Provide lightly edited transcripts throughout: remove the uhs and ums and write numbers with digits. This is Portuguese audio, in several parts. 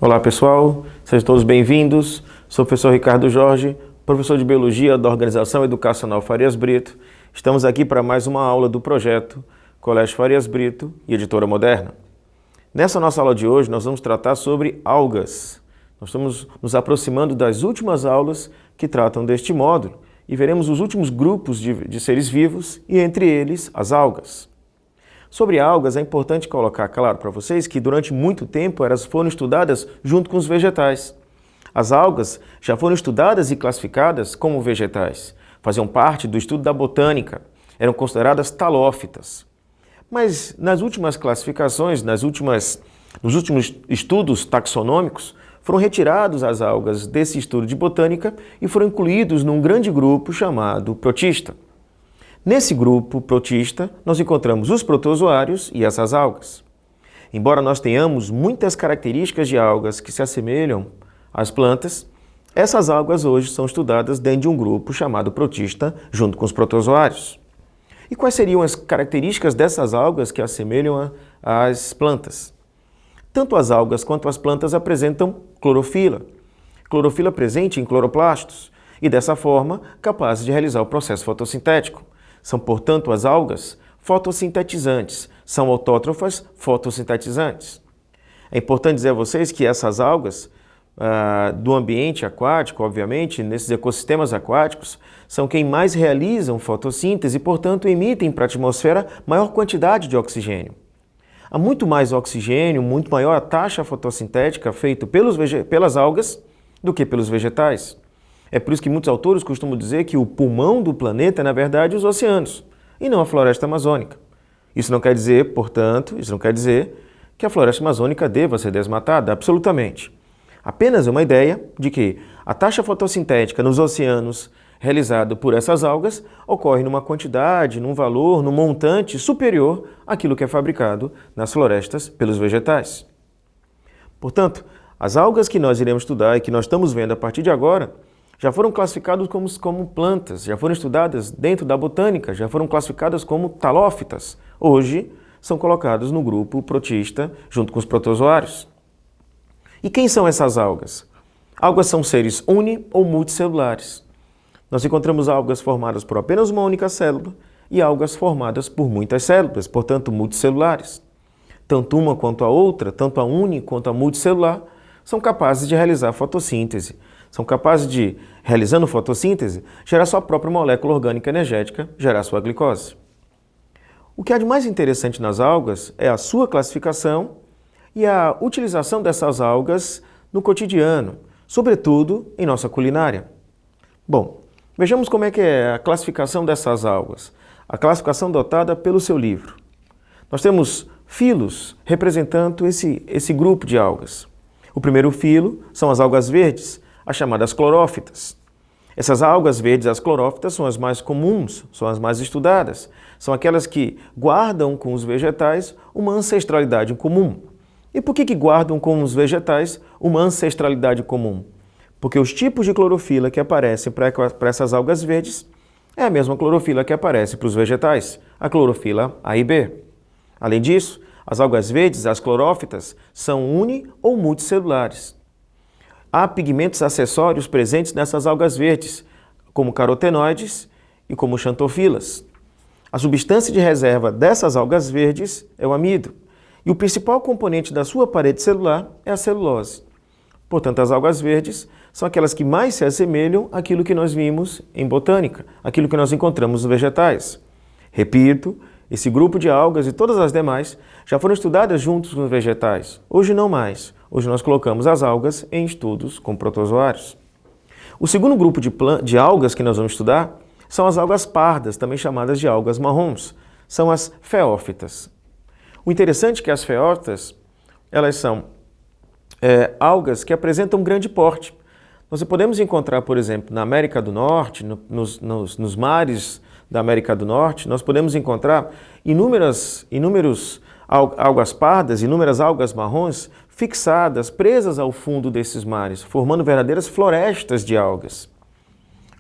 Olá pessoal, sejam todos bem-vindos. Sou o professor Ricardo Jorge, professor de Biologia da Organização Educacional Farias Brito. Estamos aqui para mais uma aula do projeto Colégio Farias Brito e Editora Moderna. Nessa nossa aula de hoje nós vamos tratar sobre algas. Nós estamos nos aproximando das últimas aulas que tratam deste módulo e veremos os últimos grupos de seres vivos e entre eles as algas. Sobre algas, é importante colocar claro para vocês que durante muito tempo elas foram estudadas junto com os vegetais. As algas já foram estudadas e classificadas como vegetais, faziam parte do estudo da botânica, eram consideradas talófitas. Mas nas últimas classificações, nos últimos estudos taxonômicos, foram retirados as algas desse estudo de botânica e foram incluídos num grande grupo chamado protista. Nesse grupo protista, nós encontramos os protozoários e essas algas. Embora nós tenhamos muitas características de algas que se assemelham às plantas, essas algas hoje são estudadas dentro de um grupo chamado protista, junto com os protozoários. E quais seriam as características dessas algas que assemelham às plantas? Tanto as algas quanto as plantas apresentam clorofila presente em cloroplastos, e dessa forma capazes de realizar o processo fotossintético. São, portanto, as algas fotossintetizantes, são autótrofas fotossintetizantes. É importante dizer a vocês que essas algas do ambiente aquático, obviamente, nesses ecossistemas aquáticos, são quem mais realizam fotossíntese e, portanto, emitem para a atmosfera maior quantidade de oxigênio. Há muito mais oxigênio, muito maior a taxa fotossintética feita pelas algas do que pelos vegetais. É por isso que muitos autores costumam dizer que o pulmão do planeta é, na verdade, os oceanos, e não a floresta amazônica. Isso não quer dizer, portanto, que a floresta amazônica deva ser desmatada, absolutamente. Apenas é uma ideia de que a taxa fotossintética nos oceanos realizada por essas algas ocorre numa quantidade, num valor, num montante superior àquilo que é fabricado nas florestas pelos vegetais. Portanto, as algas que nós iremos estudar e que nós estamos vendo a partir de agora já foram classificadas como plantas, já foram estudadas dentro da botânica, já foram classificadas como talófitas. Hoje, são colocadas no grupo protista, junto com os protozoários. E quem são essas algas? Algas são seres uni- ou multicelulares. Nós encontramos algas formadas por apenas uma única célula e algas formadas por muitas células, portanto, multicelulares. Tanto uma quanto a outra, tanto a uni quanto a multicelular, são capazes de realizar fotossíntese. São capazes de, realizando fotossíntese, gerar sua própria molécula orgânica energética, gerar sua glicose. O que há de mais interessante nas algas é a sua classificação e a utilização dessas algas no cotidiano, sobretudo em nossa culinária. Bom, vejamos como é que é a classificação dessas algas. A classificação adotada pelo seu livro. Nós temos filos representando esse grupo de algas. O primeiro filo são as algas verdes, as chamadas clorófitas. Essas algas verdes, as clorófitas, são as mais comuns, são as mais estudadas. São aquelas que guardam com os vegetais uma ancestralidade comum. E por que guardam com os vegetais uma ancestralidade comum? Porque os tipos de clorofila que aparecem para essas algas verdes é a mesma clorofila que aparece para os vegetais, a clorofila A e B. Além disso, as algas verdes, as clorófitas, são uni- ou multicelulares. Há pigmentos acessórios presentes nessas algas verdes, como carotenoides e como xantofilas. A substância de reserva dessas algas verdes é o amido, e o principal componente da sua parede celular é a celulose. Portanto, as algas verdes são aquelas que mais se assemelham àquilo que nós vimos em botânica, aquilo que nós encontramos nos vegetais. Repito, esse grupo de algas e todas as demais já foram estudadas juntos com os vegetais. Hoje não mais. Hoje nós colocamos as algas em estudos com protozoários. O segundo grupo de algas que nós vamos estudar são as algas pardas, também chamadas de algas marrons. São as feófitas. O interessante é que as feófitas, elas são algas que apresentam um grande porte. Nós podemos encontrar, por exemplo, na América do Norte, nos mares da América do Norte, nós podemos encontrar inúmeras algas pardas, inúmeras algas marrons fixadas, presas ao fundo desses mares, formando verdadeiras florestas de algas.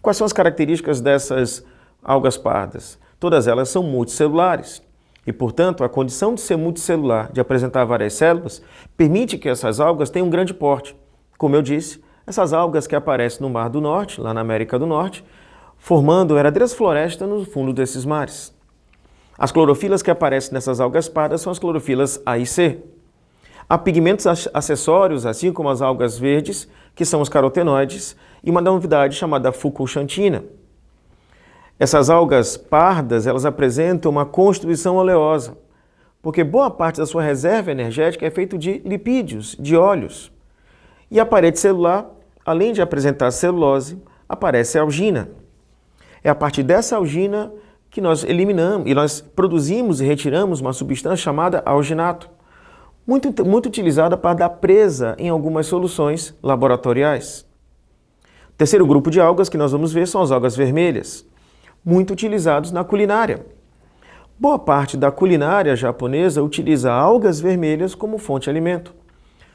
Quais são as características dessas algas pardas? Todas elas são multicelulares. E, portanto, a condição de ser multicelular, de apresentar várias células, permite que essas algas tenham um grande porte. Como eu disse, essas algas que aparecem no Mar do Norte, lá na América do Norte, formando verdadeiras florestas no fundo desses mares. As clorofilas que aparecem nessas algas pardas são as clorofilas A e C. Há pigmentos acessórios, assim como as algas verdes, que são os carotenoides, e uma novidade chamada fucoxantina. Essas algas pardas, elas apresentam uma constituição oleosa, porque boa parte da sua reserva energética é feita de lipídios, de óleos. E a parede celular, além de apresentar celulose, aparece a algina. É a partir dessa algina que nós eliminamos e nós produzimos e retiramos uma substância chamada alginato, muito utilizada para dar presa em algumas soluções laboratoriais. O terceiro grupo de algas que nós vamos ver são as algas vermelhas, muito utilizados na culinária. Boa parte da culinária japonesa utiliza algas vermelhas como fonte de alimento.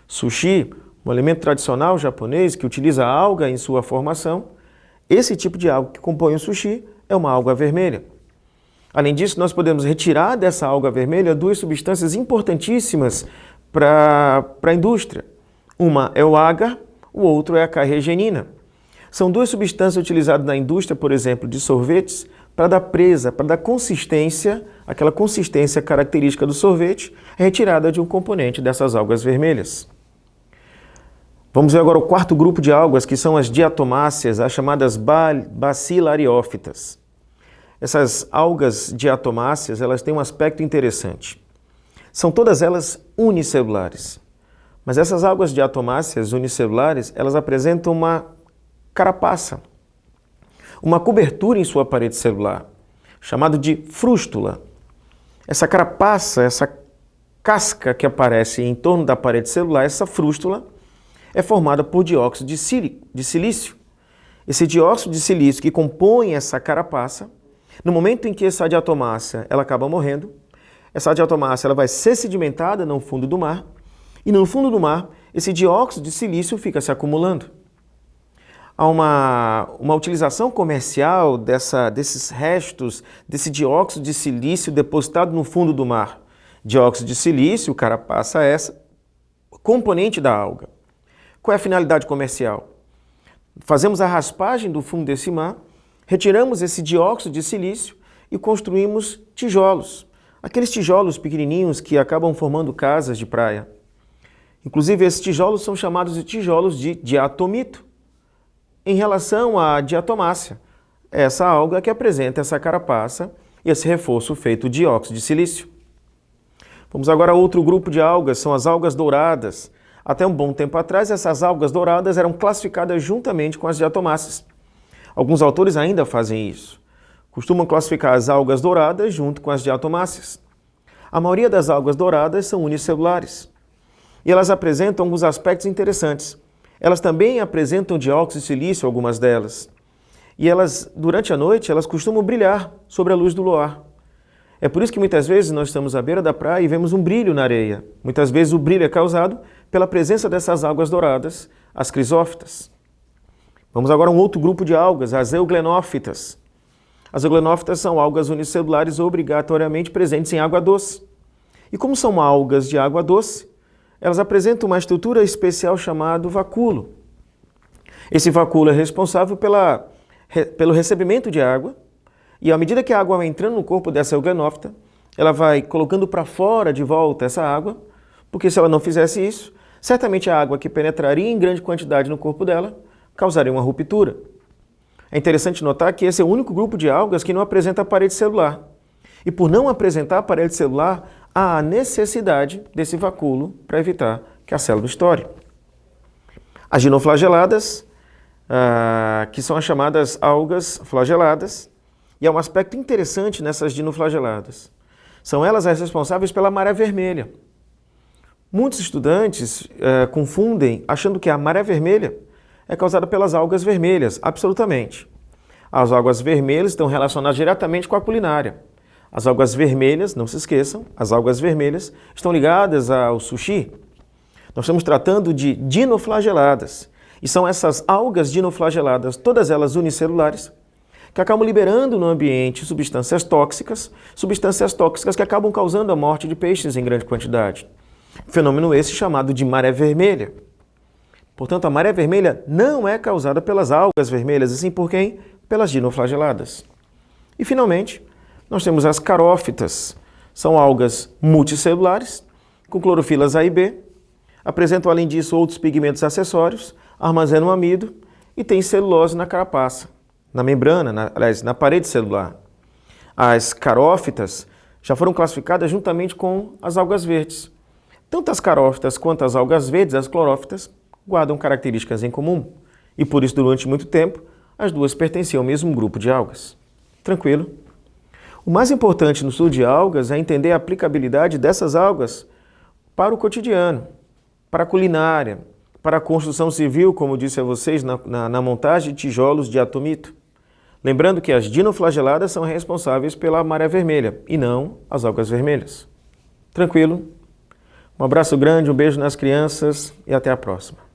Sushi, um alimento tradicional japonês que utiliza a alga em sua formação, esse tipo de alga que compõe o sushi é uma alga vermelha. Além disso, nós podemos retirar dessa alga vermelha duas substâncias importantíssimas para a indústria. Uma é o agar, o outro é a carregenina. São duas substâncias utilizadas na indústria, por exemplo, de sorvetes, para dar presa, para dar consistência, aquela consistência característica do sorvete, retirada de um componente dessas algas vermelhas. Vamos ver agora o quarto grupo de algas, que são as diatomáceas, as chamadas bacilariófitas. Essas algas diatomáceas, elas têm um aspecto interessante. São todas elas unicelulares. Mas essas algas diatomáceas unicelulares, elas apresentam uma carapaça, uma cobertura em sua parede celular, chamado de frústula. Essa carapaça, essa casca que aparece em torno da parede celular, essa frústula, é formada por dióxido de silício. Esse dióxido de silício que compõe essa carapaça, no momento em que essa diatomácea ela acaba morrendo, essa diatomácea ela vai ser sedimentada no fundo do mar, e no fundo do mar, esse dióxido de silício fica se acumulando. Há uma utilização comercial desses restos, desse dióxido de silício depositado no fundo do mar. Dióxido de silício, carapaça essa, componente da alga. Qual é a finalidade comercial? Fazemos a raspagem do fundo desse mar, retiramos esse dióxido de silício e construímos tijolos. Aqueles tijolos pequenininhos que acabam formando casas de praia. Inclusive, esses tijolos são chamados de tijolos de diatomito. Em relação à diatomácea, essa alga que apresenta essa carapaça e esse reforço feito de dióxido de silício. Vamos agora a outro grupo de algas, são as algas douradas. Até um bom tempo atrás, essas algas douradas eram classificadas juntamente com as diatomáceas. Alguns autores ainda fazem isso. Costumam classificar as algas douradas junto com as diatomáceas. A maioria das algas douradas são unicelulares. E elas apresentam alguns aspectos interessantes. Elas também apresentam dióxido de silício, algumas delas. E elas, durante a noite, elas costumam brilhar sobre a luz do luar. É por isso que muitas vezes nós estamos à beira da praia e vemos um brilho na areia. Muitas vezes o brilho é causado pela presença dessas algas douradas, as crisófitas. Vamos agora a um outro grupo de algas, as euglenófitas. As euglenófitas são algas unicelulares obrigatoriamente presentes em água doce. E como são algas de água doce, elas apresentam uma estrutura especial chamada vacúolo. Esse vacúolo é responsável pelo recebimento de água, e à medida que a água vai entrando no corpo dessa euglenófita, ela vai colocando para fora de volta essa água, porque se ela não fizesse isso, certamente a água que penetraria em grande quantidade no corpo dela causaria uma ruptura. É interessante notar que esse é o único grupo de algas que não apresenta a parede celular. E por não apresentar a parede celular, há a necessidade desse vacúolo para evitar que a célula estoure. As dinoflageladas, que são as chamadas algas flageladas, e há um aspecto interessante nessas dinoflageladas. São elas as responsáveis pela maré vermelha. Muitos estudantes confundem achando que a maré vermelha é causada pelas algas vermelhas, absolutamente. As algas vermelhas estão relacionadas diretamente com a culinária. As algas vermelhas, não se esqueçam, as algas vermelhas estão ligadas ao sushi. Nós estamos tratando de dinoflageladas. E são essas algas dinoflageladas, todas elas unicelulares, que acabam liberando no ambiente substâncias tóxicas que acabam causando a morte de peixes em grande quantidade. Fenômeno esse chamado de maré vermelha. Portanto, a maré vermelha não é causada pelas algas vermelhas, e sim por quem? Pelas dinoflageladas. E, finalmente, nós temos as carófitas. São algas multicelulares, com clorofilas A e B, apresentam, além disso, outros pigmentos acessórios, armazenam amido e têm celulose na carapaça, na membrana, na parede celular. As carófitas já foram classificadas juntamente com as algas verdes. Tanto as carófitas quanto as algas verdes, as clorófitas, guardam características em comum. E por isso, durante muito tempo, as duas pertenciam ao mesmo grupo de algas. Tranquilo? O mais importante no estudo de algas é entender a aplicabilidade dessas algas para o cotidiano, para a culinária, para a construção civil, como disse a vocês, na montagem de tijolos de atomito. Lembrando que as dinoflageladas são responsáveis pela maré vermelha e não as algas vermelhas. Tranquilo? Um abraço grande, um beijo nas crianças e até a próxima.